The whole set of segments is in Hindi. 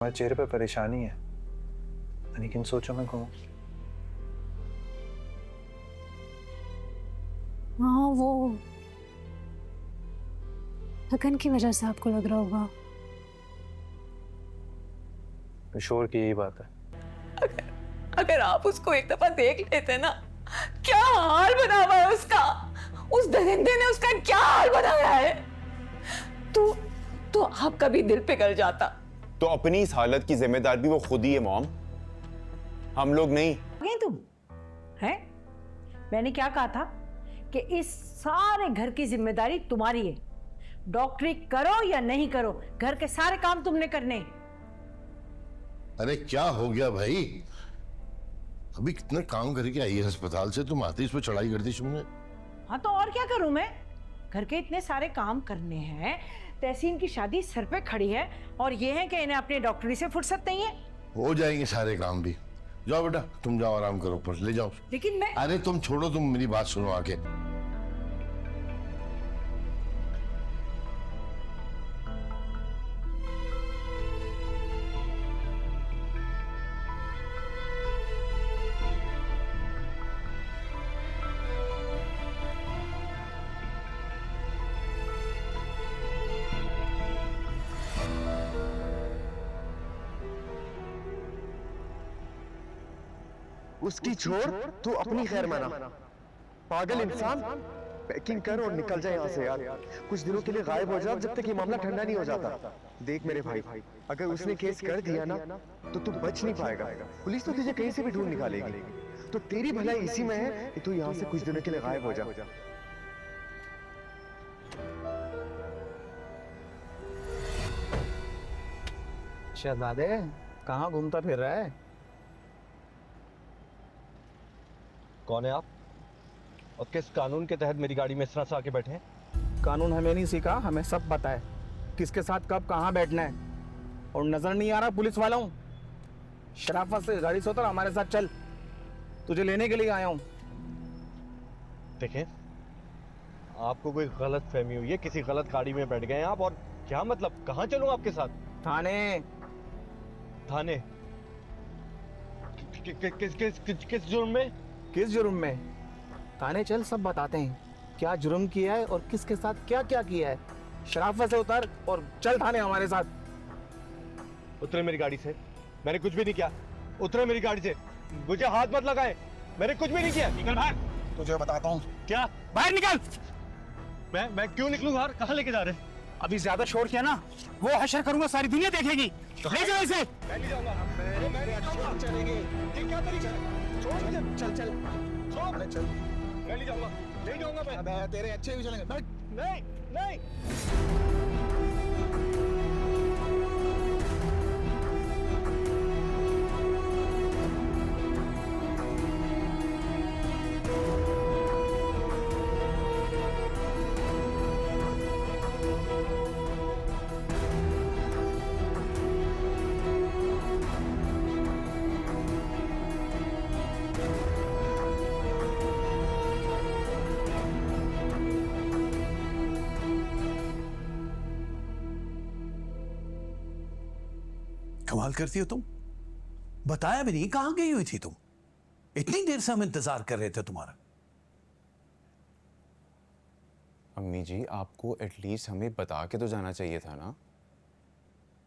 तुम्हारे चेहरे पे परेशानी है, लेकिन सोचो मैं कहूँ। हाँ, वो थकन की वजह से आपको लग रहा होगा। किशोर की यही बात है। अगर आप उसको एक दफा देख लेते ना, क्या हाल बना हुआ है उसका। उस दरिंदे ने उसका क्या हाल बनाया है। तो आपका भी दिल पिघल जाता। तो अपनी इस हालत की जिम्मेदार भी वो खुद ही है मॉम, हम लोग नहीं। गई तुम हैं? मैंने क्या कहा था कि इस सारे घर की जिम्मेदारी तुम्हारी है। डॉक्टरी करो या नहीं करो, घर के सारे काम तुमने करने। अरे क्या हो गया भाई? अभी कितने काम करके आई है अस्पताल से, तुम आते इस पे चढ़ाई कर दी तुमने। हाँ तो और क्या करूं मैं? घर के इतने सारे काम करने हैं, तहसीन की शादी सर पे खड़ी है और ये है कि इन्हें अपनी डॉक्टरी से फुर्सत नहीं है। हो जाएंगे सारे काम भी। जाओ बेटा, तुम जाओ आराम करो, ऊपर ले जाओ। लेकिन मैं अरे तुम छोड़ो, तुम मेरी बात सुनो आके। उसकी छोड़ तू अपनी खैर मना। पागल इंसान, पैकिंग कर और निकल जाए यहाँ से यार। कुछ दिनों के लिए गायब हो जा जब तक ये मामला ठंडा नहीं हो जाता। देख मेरे भाई, अगर उसने केस कर दिया ना तो तू बच नहीं पाएगा। पुलिस तो तुझे कहीं से भी ढूंढ निकालेगी। तो तेरी भलाई इसी में है कि तू यहाँ से कुछ दिनों के लिए गायब हो जा। शहजादे, कहाँ घूमता फिर रहा है? कौन है आप और किस कानून के तहत मेरी गाड़ी में इस तरह से आके बैठे हैं? कानून हमें नहीं सीखा, हमें सब पता है किसके साथ कब कहाँ बैठना है। और नजर नहीं आ रहा पुलिस वाला हूँ? शराफत से गाड़ी से उतर, हमारे साथ चल, तुझे लेने के लिए आया हूँ। देखें, आपको कोई गलत फहमी हुई है, किसी गलत गाड़ी में बैठ गए हैं आप। और क्या मतलब, कहाँ चलूं आपके साथ? थाने। थाने? किस जुर्म में? किस जुर्म में? थाने चल, सब बताते हैं क्या जुर्म किया है और किसके साथ क्या क्या किया है। शराफत से उतर और चल थाने हमारे साथ। उतरे मेरी गाड़ी से, मैंने कुछ भी नहीं किया। उतरे मेरी गाड़ी से, मुझे हाथ मत लगाएं, मैंने कुछ भी नहीं किया। निकल बाहर। तुझे बताता हूँ। क्या? बाहर निकल। मैं क्यों निकलूं बाहर? कहाँ लेके जा रहे हैं? अभी ज्यादा शोर किया ना, वो हशर करूंगा, सारी दुनिया देखेगी। ले जाओ इसे। मैं नहीं जाऊंगा। चलेंगे। क्या तरीका है? चल चल छोड़। चल। मैं नहीं जाऊंगा, नहीं जाऊंगा मैं। अबे तेरे अच्छे भी चलेंगे। नहीं नहीं। कमाल करती हो तुम, बताया भी नहीं कहां गई हुई थी तुम। इतनी देर से हम इंतजार कर रहे थे तुम्हारा। अम्मी जी, आपको एटलीस्ट हमें बता के तो जाना चाहिए था ना।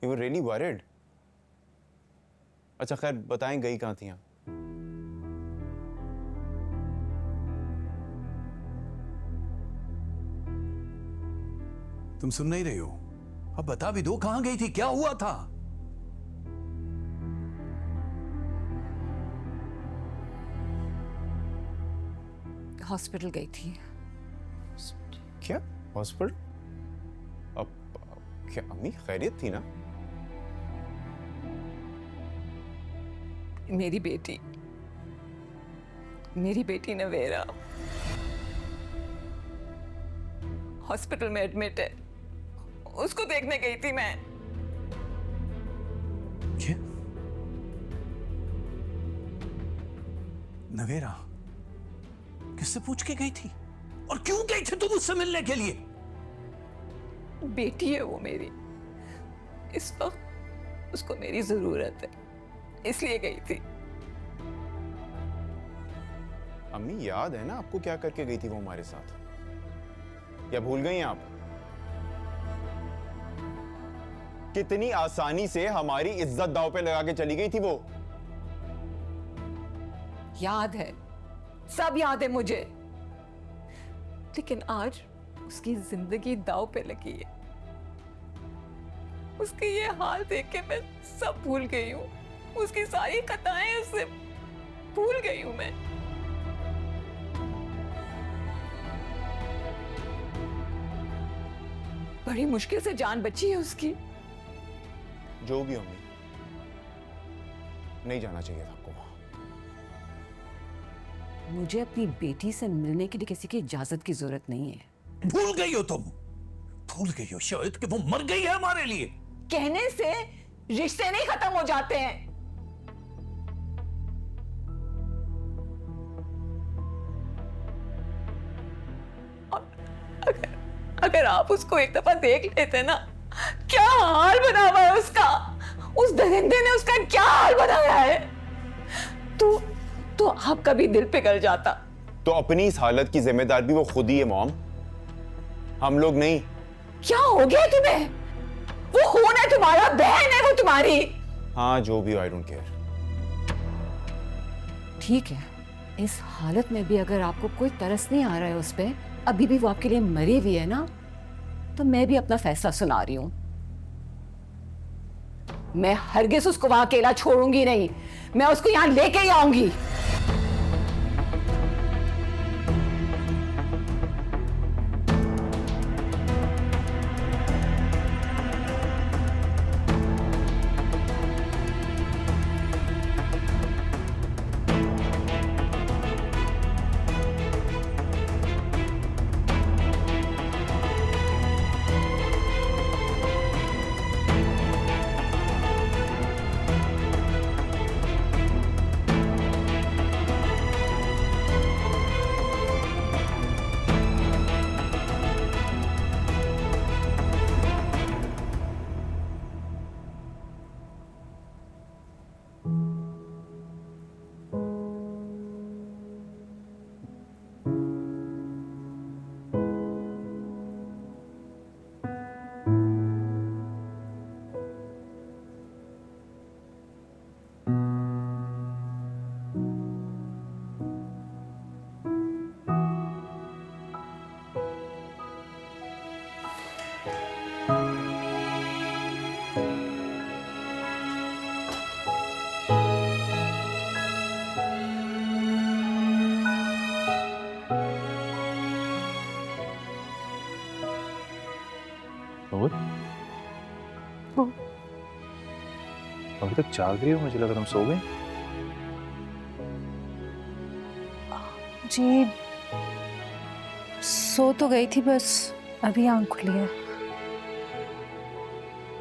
You were really worried. अच्छा खैर, बताएं गई कहाँ थी? तुम सुन नहीं रही हो? अब बता भी दो, कहां गई थी, क्या हुआ था? हॉस्पिटल गई थी। क्या हॉस्पिटल? अब क्या अम्मी खैरियत थी ना? मेरी बेटी नवेरा हॉस्पिटल में एडमिट है। उसको देखने गई थी मैं। क्या? नवेरा किससे पूछ के गई थी और क्यों गई थी तुम उससे मिलने के लिए? बेटी है वो मेरी। इस वक्त उसको मेरी जरूरत है, इसलिए गई थी। अम्मी याद है ना आपको क्या करके गई थी वो हमारे साथ? या भूल गई हैं आप? कितनी आसानी से हमारी इज्जत दांव पे लगा के चली गई थी वो। याद है, सब याद है मुझे, लेकिन आज उसकी जिंदगी दांव पे लगी है। उसके ये हाल देख के मैं सब भूल गई हूँ, उसकी सारी कथाएं उससे भूल गई हूँ मैं। बड़ी मुश्किल से जान बची है उसकी। जो भी अम्मी, नहीं जाना चाहिए था आपको वहां। मुझे अपनी बेटी से मिलने के लिए किसी की इजाजत की जरूरत नहीं है। भूल गई हो तुम, भूल गई हो शायद कि वो मर गई है हमारे लिए। कहने से रिश्ते नहीं खत्म हो जाते हैं। अगर आप उसको एक दफा देख लेते ना, क्या हाल बना हुआ है उसका। उस दरिंदे ने उसका क्या हाल बनाया है। तो आपका भी दिल पिघल जाता। तो अपनी इस हालत की जिम्मेदार भी वो खुद ही है मॉम, हम लोग नहीं। क्या हो गया तुम्हें? वो खून है तुम्हारा, बहन है वो तुम्हारी। हाँ जो भी, आई डोंट केयर। ठीक है, इस हालत में भी अगर आपको कोई तरस नहीं आ रहा है उस पे, अभी भी वो आपके लिए मरी हुई है ना, तो मैं भी अपना फैसला सुना रही हूं। मैं हरगिज उसको वहां अकेला छोड़ूंगी नहीं, मैं उसको यहां लेके ही आऊंगी। अभी तक जाग रही हो, मुझे लगा तुम सो गई। जी सो तो गई थी, बस अभी आंख खुली है।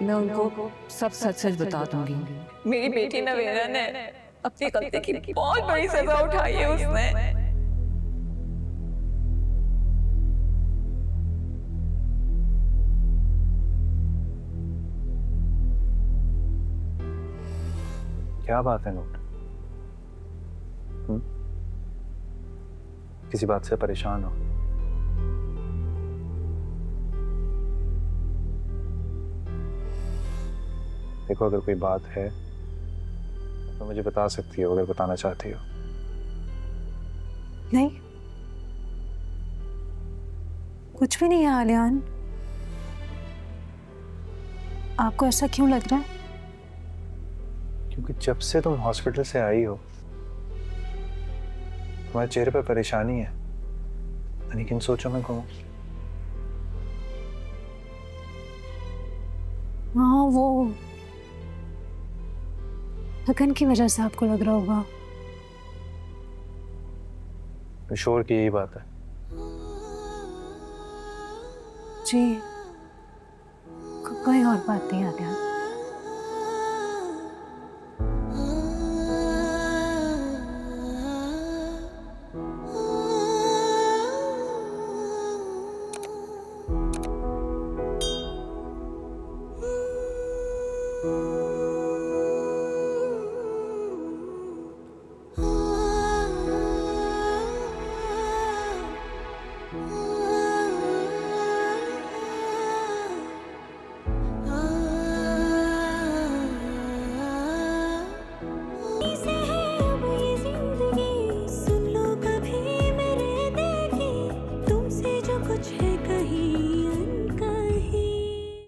मैं उनको सब सच सच बता दूंगी। मेरी बेटी नवेरा ने अपनी गलती की बहुत बड़ी सजा उठाई है उसने। क्या बात है नोट? किसी बात से परेशान हो? देखो, अगर कोई बात है तो मुझे बता सकती हो, अगर बताना चाहती हो। नहीं, कुछ भी नहीं है आलियान। आपको ऐसा क्यों लग रहा है? क्योंकि जब से तुम हॉस्पिटल से आई हो, तुम्हारे चेहरे पर परेशानी है। यानी किन सोचों में घूमो? हाँ, वो थकन की वजह से आपको लग रहा होगा। तो शोर की यही बात है। जी, कोई और बात नहीं आलियान।